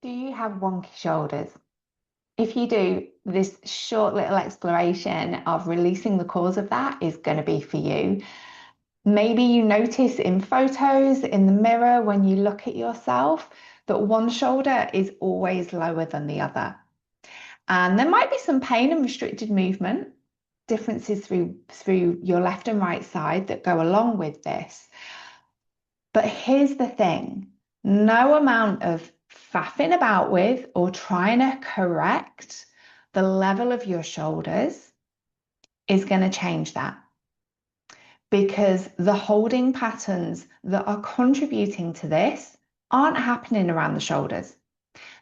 Do you have wonky shoulders? If you do, this short little exploration of releasing the cause of that is going to be for you. Maybe you notice in photos, in the mirror, when you look at yourself, that one shoulder is always lower than the other. And there might be some pain and restricted movement, differences through your left and right side that go along with this. But here's the thing, no amount of faffing about with or trying to correct the level of your shoulders is going to change that, because the holding patterns that are contributing to this aren't happening around the shoulders.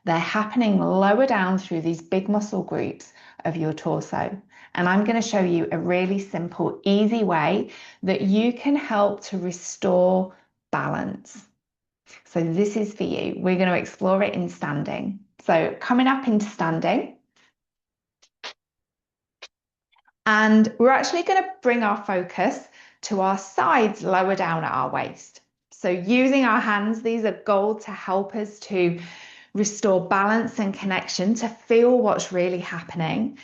They're happening lower down through these big muscle groups of your torso. And I'm going to show you a really simple, easy way that you can help to restore balance. So this is for you. We're going to explore it in standing. So coming up into standing, and we're actually going to bring our focus to our sides lower down at our waist. So using our hands, these are gold to help us to restore balance and connection, to feel what's really happening.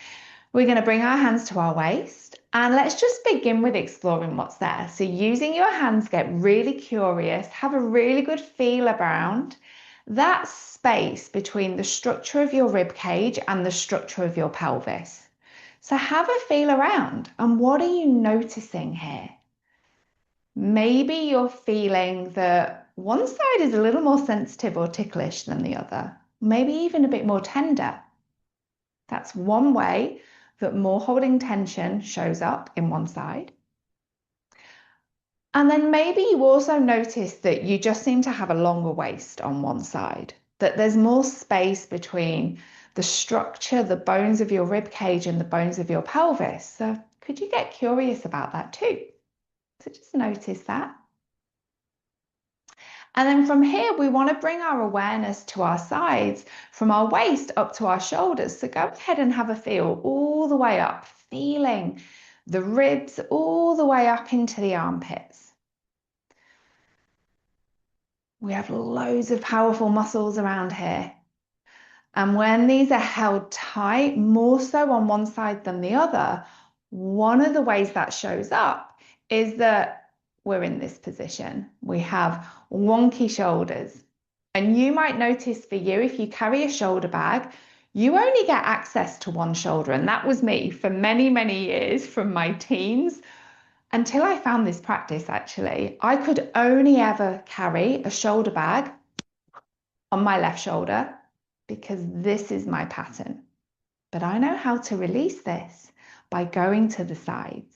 We're going to bring our hands to our waist and let's just begin with exploring what's there. So using your hands, get really curious, have a really good feel around that space between the structure of your rib cage and the structure of your pelvis. So have a feel around, and what are you noticing here? Maybe you're feeling that one side is a little more sensitive or ticklish than the other, maybe even a bit more tender. That's one way that more holding tension shows up in one side. And then maybe you also notice that you just seem to have a longer waist on one side, that there's more space between the structure, the bones of your rib cage and the bones of your pelvis. So could you get curious about that too? So just notice that. And then from here, we want to bring our awareness to our sides, from our waist up to our shoulders. So go ahead and have a feel all the way up, feeling the ribs all the way up into the armpits. We have loads of powerful muscles around here. And when these are held tight, more so on one side than the other, one of the ways that shows up is that we're in this position. We have wonky shoulders. And you might notice for you, if you carry a shoulder bag, you only get access to one shoulder. And that was me for many, many years, from my teens until I found this practice. Actually, I could only ever carry a shoulder bag on my left shoulder because this is my pattern. But I know how to release this by going to the sides.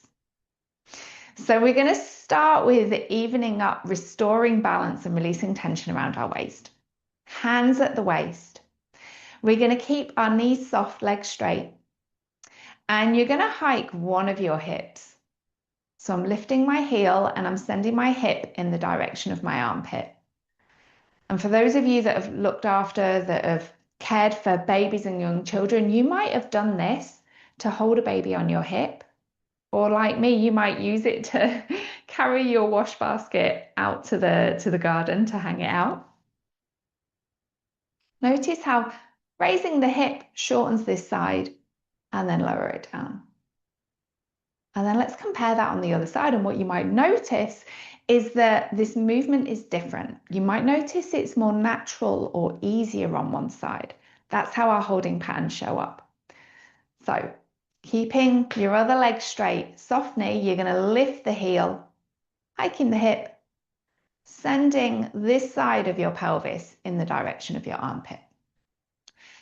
So we're going to start with evening up, restoring balance and releasing tension around our waist. Hands at the waist. We're going to keep our knees soft, legs straight. And you're going to hike one of your hips. So I'm lifting my heel and I'm sending my hip in the direction of my armpit. And for those of you that have looked after, that have cared for babies and young children, you might have done this to hold a baby on your hip. Or like me, you might use it to carry your wash basket out to the garden to hang it out. Notice how raising the hip shortens this side and then lower it down. And then let's compare that on the other side. And what you might notice is that this movement is different. You might notice it's more natural or easier on one side. That's how our holding patterns show up. So keeping your other leg straight, soft knee, you're going to lift the heel, hiking the hip, sending this side of your pelvis in the direction of your armpit.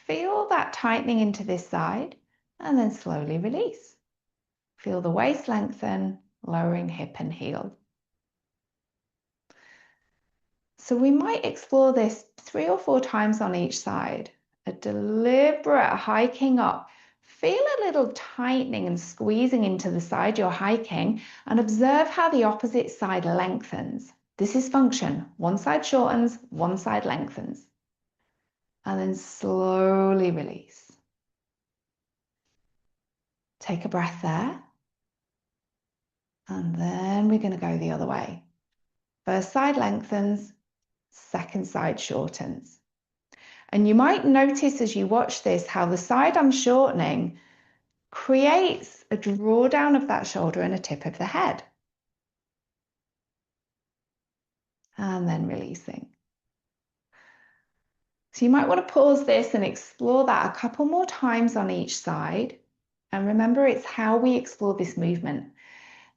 Feel that tightening into this side and then slowly release. Feel the waist lengthen, lowering hip and heel. So we might explore this 3 or 4 times on each side. A deliberate hiking up. Feel a little tightening and squeezing into the side you're hiking and observe how the opposite side lengthens. This is function. One side shortens, one side lengthens. And then slowly release. Take a breath there. And then we're going to go the other way. First side lengthens, second side shortens. And you might notice as you watch this how the side I'm shortening creates a drawdown of that shoulder and a tip of the head. And then releasing. So you might want to pause this and explore that a couple more times on each side. And remember, it's how we explore this movement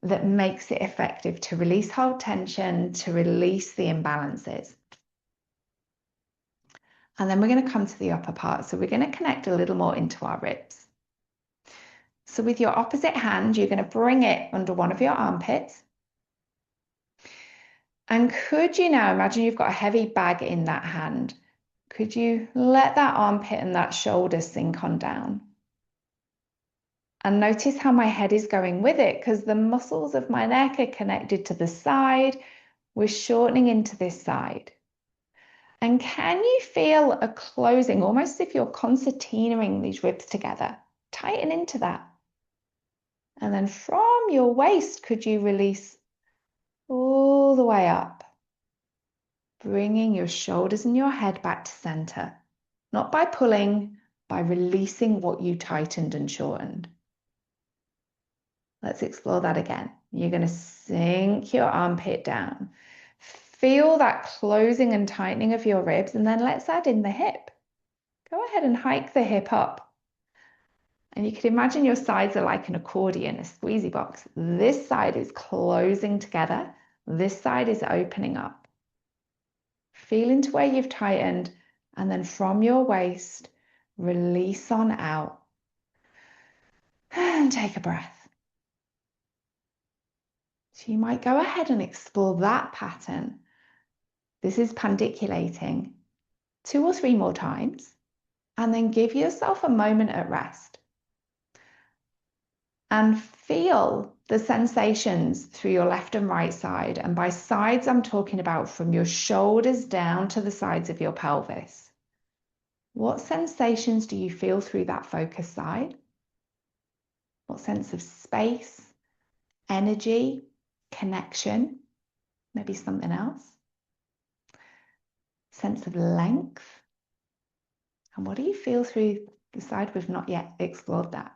that makes it effective to release hold tension, to release the imbalances. And then we're going to come to the upper part. So we're going to connect a little more into our ribs. So with your opposite hand, you're going to bring it under one of your armpits. And could you now imagine you've got a heavy bag in that hand? Could you let that armpit and that shoulder sink on down? And notice how my head is going with it because the muscles of my neck are connected to the side. We're shortening into this side. And can you feel a closing, almost as if you're concertinaing these ribs together? Tighten into that. And then from your waist, could you release all the way up? Bringing your shoulders and your head back to center. Not by pulling, by releasing what you tightened and shortened. Let's explore that again. You're going to sink your armpit down. Feel that closing and tightening of your ribs, and then let's add in the hip. Go ahead and hike the hip up. And you can imagine your sides are like an accordion, a squeezy box. This side is closing together. This side is opening up. Feel into where you've tightened, and then from your waist, release on out. And take a breath. So you might go ahead and explore that pattern. This is pandiculating 2 or 3 more times, and then give yourself a moment at rest. And feel the sensations through your left and right side. And by sides, I'm talking about from your shoulders down to the sides of your pelvis. What sensations do you feel through that focus side? What sense of space, energy, connection, maybe something else? Sense of length? And what do you feel through the side? We've not yet explored that.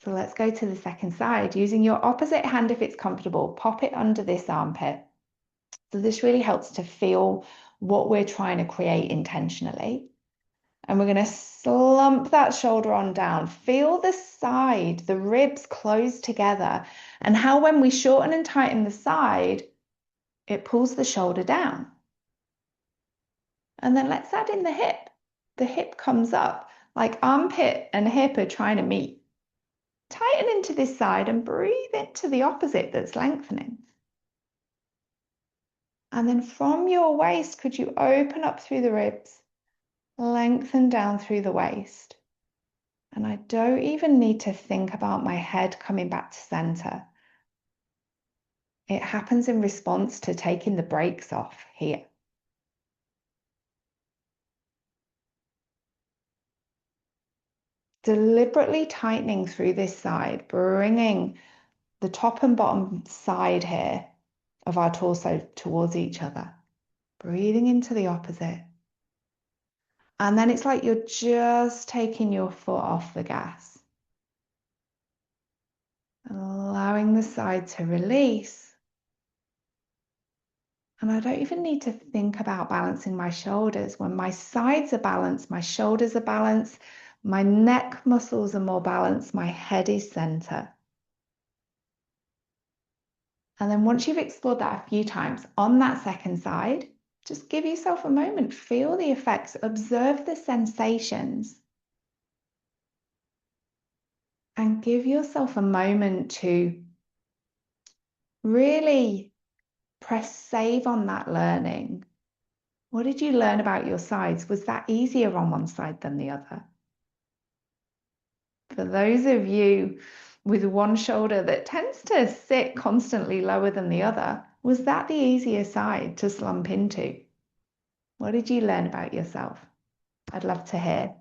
So let's go to the second side. Using your opposite hand if it's comfortable, pop it under this armpit. So this really helps to feel what we're trying to create intentionally. And we're going to slump that shoulder on down. Feel the side, the ribs close together, and how when we shorten and tighten the side, it pulls the shoulder down. And then let's add in the hip. The hip comes up like armpit and hip are trying to meet. Tighten into this side and breathe into the opposite that's lengthening. And then from your waist, could you open up through the ribs, lengthen down through the waist. And I don't even need to think about my head coming back to center. It happens in response to taking the brakes off here. Deliberately tightening through this side, bringing the top and bottom side here of our torso towards each other. Breathing into the opposite. And then it's like you're just taking your foot off the gas. Allowing the side to release. And I don't even need to think about balancing my shoulders. When my sides are balanced, my shoulders are balanced, my neck muscles are more balanced, my head is center. And then once you've explored that a few times on that second side, just give yourself a moment, feel the effects, observe the sensations, and give yourself a moment to really press save on that learning. What did you learn about your sides? Was that easier on one side than the other? For those of you with one shoulder that tends to sit constantly lower than the other, was that the easier side to slump into? What did you learn about yourself? I'd love to hear.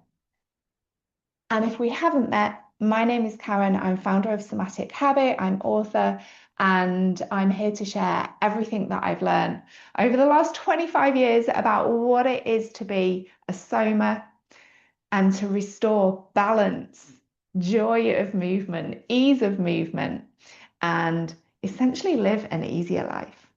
And if we haven't met, My name is Karen. I'm founder of Somatic Habit. I'm author, and I'm here to share everything that I've learned over the last 25 years about what it is to be a soma and to restore balance, joy of movement, ease of movement, and essentially live an easier life.